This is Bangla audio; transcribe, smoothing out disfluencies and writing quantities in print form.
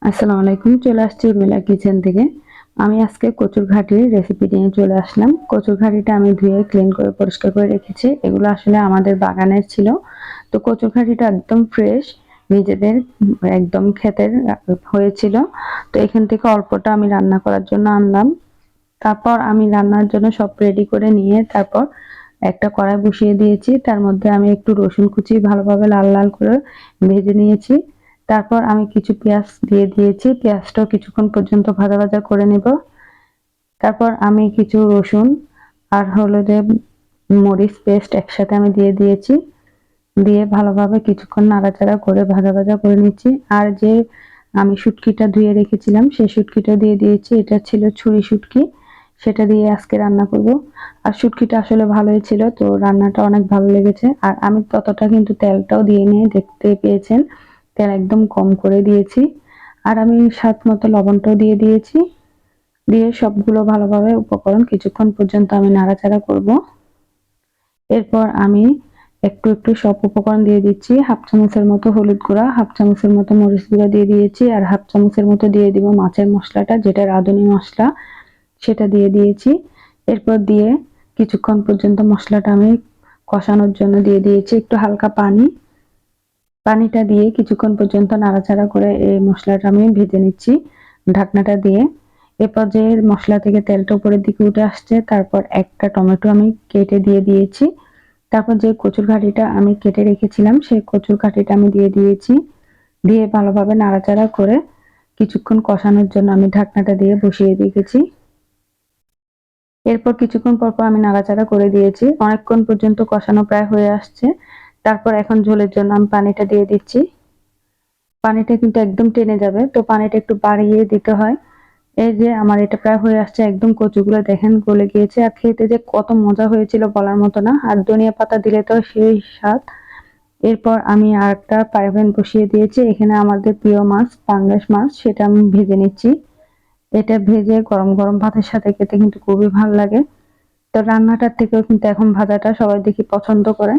আসসালামু আলাইকুম। চলে আসছি উর্মিলা কিচেন থেকে। আমি আজকে কচুর ঘাটির রেসিপি নিয়ে চলে আসলাম। কচুর ঘাটিটা আমি ধুয়ে ক্লিন করে পরিষ্কার করে রেখেছি। এগুলো আসলে আমাদের বাগানের ছিল। তো কচুর ঘাটিটা একদম ফ্রেশ, নিজেদের একদম ক্ষেতের হয়েছিল। তো এখান থেকে অল্পটা আমি রান্না করার জন্য আনলাম। তারপর আমি রান্নার জন্য সব রেডি করে নিয়ে তারপর একটা কড়াই বসিয়ে দিয়েছি। তার মধ্যে আমি একটু রসুন কুচি ভালোভাবে লাল লাল করে ভেজে নিয়েছি। তারপর আমি কিছু পেঁয়াজ দিয়ে দিয়েছি। পেঁয়াজটাও কিছুক্ষণ পর্যন্ত ভাজা ভাজা করে নেব। তারপর আমি কিছু রসুন আর হলুদের মরিচ পেস্ট একসাথে আমি দিয়ে দিয়েছি। দিয়ে ভালোভাবে কিছুক্ষণ নাড়াচাড়া করে ভাজা ভাজা করে নিচ্ছি। আর যে আমি শুটকিটা ধুয়ে রেখেছিলাম সেই শুটকিটা দিয়ে দিয়েছি। এটা ছিল ছুরি শুটকি, সেটা দিয়ে আজকে রান্না করব। আর শুটকিটা আসলে ভালোই ছিল, তো রান্নাটা অনেক ভালো লেগেছে। আর আমি ততটা কিন্তু তেলটাও দিয়ে নিয়ে দেখতে পেয়েছেন তেল একদম কম করে দিয়েছি। আর আমি স্বাদ মতো লবণটাও দিয়ে দিয়েছি। দিয়ে সবগুলো ভালোভাবে উপকরণ কিছুক্ষণ পর্যন্ত আমি নাড়াচাড়া করব। এরপর আমি একটু একটু সব উপকরণ দিয়ে দিচ্ছি। হাফ চামচের মতো হলুদ গুঁড়া, হাফ চামচের মতো মরিচ গুঁড়া দিয়ে দিয়েছি, আর হাফ চামচের মতো দিয়ে দিব মাছের মশলাটা, যেটা রাঁধুনি মশলা, সেটা দিয়ে দিয়েছি। এরপর দিয়ে কিছুক্ষণ পর্যন্ত মশলাটা আমি কষানোর জন্য দিয়ে দিয়েছি একটু হালকা পানি। পানিটা দিয়ে কিছুক্ষণ পর্যন্ত নাড়াচাড়া করে এই মশলাটা আমি ভেজে নিচ্ছি ঢাকনাটা দিয়ে। এ পর্যায়ে মশলা থেকে তেলটা উপরের দিকে উঠে আসছে। তারপর একটা টমেটো আমি কেটে দিয়ে দিয়েছি। তারপর যে কচুর ঘাটিটা আমি কেটে রেখেছিলাম সেই কচুর ঘাটিটা আমি দিয়ে দিয়েছি। দিয়ে ভালোভাবে নাড়াচাড়া করে কিছুক্ষণ কষানোর জন্য আমি ঢাকনাটা দিয়ে বসিয়ে রেখেছি। এরপর কিছুক্ষণ পর আমি নাড়াচাড়া করে দিয়েছি। অনেকক্ষণ পর্যন্ত কষানো প্রায় হয়ে আসছে। তারপর এখন ঝোলের জন্য আমি পানিটা দিয়ে দিচ্ছি। পানিটা কিন্তু একদম টেনে যাবে, তো পানিটা একটু বাড়িয়ে দিতে হয়। এই যে আমার এটা প্রায় হয়ে আসছে, একদম কচুগুলো দেখেন গলে গিয়েছে। আর খেতে যে কত মজা হয়েছিল বলার মতো না। আর ধনিয়া পাতা দিলে তো সেই স্বাদ। এরপর আমি আরেকটা ফ্রাই প্যান বসিয়ে দিয়েছি। এখানে আমাদের প্রিয় মাছ পাঙ্গাস মাছ, সেটা আমি ভেজে নিচ্ছি। এটা ভেজে গরম গরম ভাতের সাথে খেতে কিন্তু খুবই ভালো লাগে। তো রান্নাটার থেকেও কিন্তু এখন ভাজাটা সবাই দেখি পছন্দ করে।